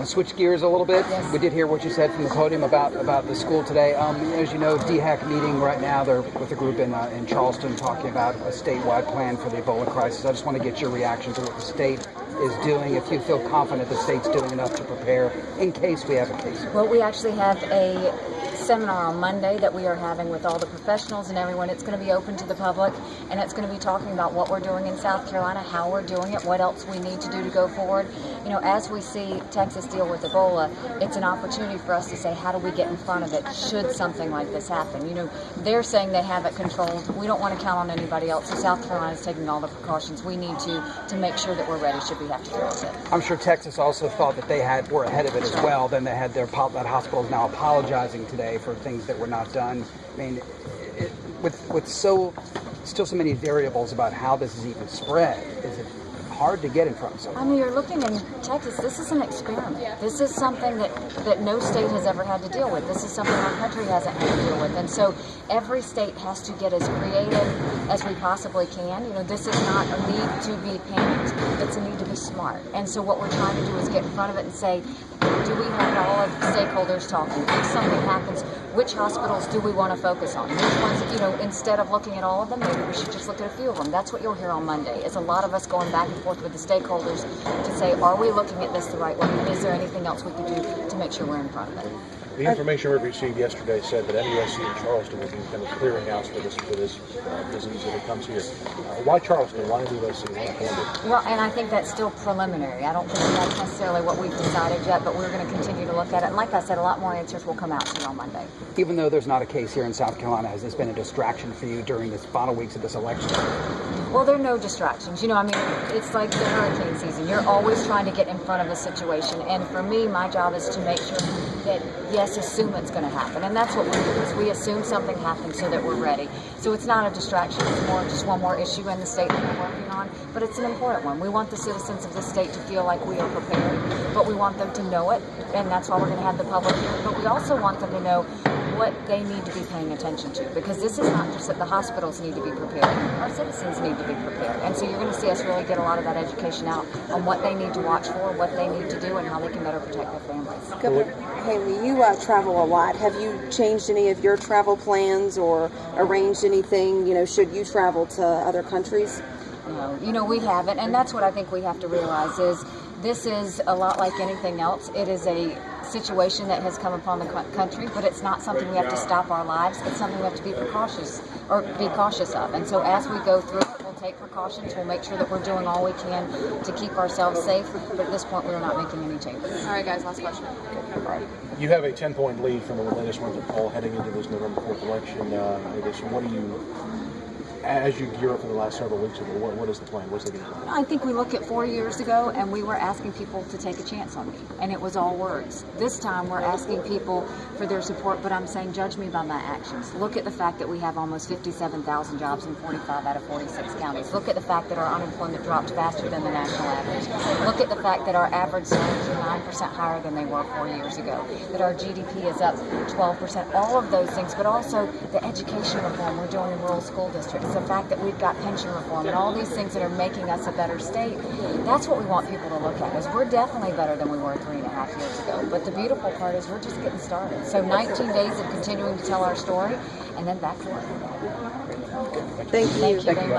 to switch gears a little bit. Yes. We did hear what you said from the podium about the school today. As you know, DHEC meeting right now. They're with a group in Charleston talking about a statewide plan for the Ebola crisis. I just want to get your reaction to what the state is doing, if you feel confident the state's doing enough to prepare in case we have a case. Well, we actually have a seminar on Monday that we are having with all the professionals and everyone. It's going to be open to the public, and it's going to be talking about what we're doing in South Carolina, how we're doing it, what else we need to do to go forward. You know, as we see Texas deal with Ebola, it's an opportunity for us to say, how do we get in front of it should something like this happen? You know, they're saying they have it controlled. We don't want to count on anybody else. So South Carolina is taking all the precautions we need to make sure that we're ready should we have to deal with it. I'm sure Texas also thought that they were ahead of it as well. Then they had that hospital is now apologizing today for things that were not done. I mean, with still so many variables about how this is even spread, is it hard to get in front of something? I mean, you're looking in Texas, this is an experiment. This is something that no state has ever had to deal with. This is something our country hasn't had to deal with. And so every state has to get as creative as we possibly can. You know, this is not a need to be panicked, it's a need to be smart. And so what we're trying to do is get in front of it and say, do we have all of the stakeholders talking? If something happens, which hospitals do we want to focus on? Which ones, you know, instead of looking at all of them, maybe we should just look at a few of them. That's what you'll hear on Monday, is a lot of us going back and forth with the stakeholders to say, are we looking at this the right way? And is there anything else we can do to make sure we're in front of it? The information we received yesterday said that NUSC in Charleston would be kind of clearinghouse for this disease if it comes here. Why Charleston? Why NUSC? Why Columbia? Well, and I think that's still preliminary. I don't think that's necessarily what we've decided yet, but we're going to continue to look at it. And like I said, a lot more answers will come out to you on Monday. Even though there's not a case here in South Carolina, has this been a distraction for you during this final weeks of this election? Well, there are no distractions. You know, I mean, it's like the hurricane season. You're always trying to get in front of a situation. And for me, my job is to make sure that, yes, assume it's going to happen. And that's what we do, is we assume something happens so that we're ready. So it's not a distraction. It's more just one more issue in the state that we're working on. But it's an important one. We want the citizens of this state to feel like we are prepared, but we want them to know it. And that's why we're going to have the public hearing. But we also want them to know what they need to be paying attention to, because this is not just that the hospitals need to be prepared, our citizens need to be prepared. And so you're going to see us really get a lot of that education out on what they need to watch for, what they need to do, and how they can better protect their families. Haley, you travel a lot. Have you changed any of your travel plans or arranged anything, you know, should you travel to other countries? No, you know, we haven't, and that's what I think we have to realize is this is a lot like anything else. It is a situation that has come upon the country, but it's not something we have to stop our lives. It's something we have to be cautious of. And so as we go through it, we'll take precautions. We'll make sure that we're doing all we can to keep ourselves safe. But at this point, we're not making any changes. All right, guys, last question. All right. You have a 10-point lead from the latest ones poll heading into this November 4th election. I guess, what do you, as you gear up for the last several weeks, what is the plan? What's the game plan? I think we look at 4 years ago and we were asking people to take a chance on me, and it was all words. This time we're asking people for their support, but I'm saying judge me by my actions. Look at the fact that we have almost 57,000 jobs in 45 out of 46 counties. Look at the fact that our unemployment dropped faster than the national average. Look at the fact that our average salaries are 9% higher than they were 4 years ago, that our GDP is up 12%, all of those things, but also the education reform we're doing in rural school districts, the fact that we've got pension reform and all these things that are making us a better state. That's what we want people to look at, is we're definitely better than we were 3.5 years ago. But the beautiful part is we're just getting started. So 19 days of continuing to tell our story, and then back to work. Thank you. Thank you very much.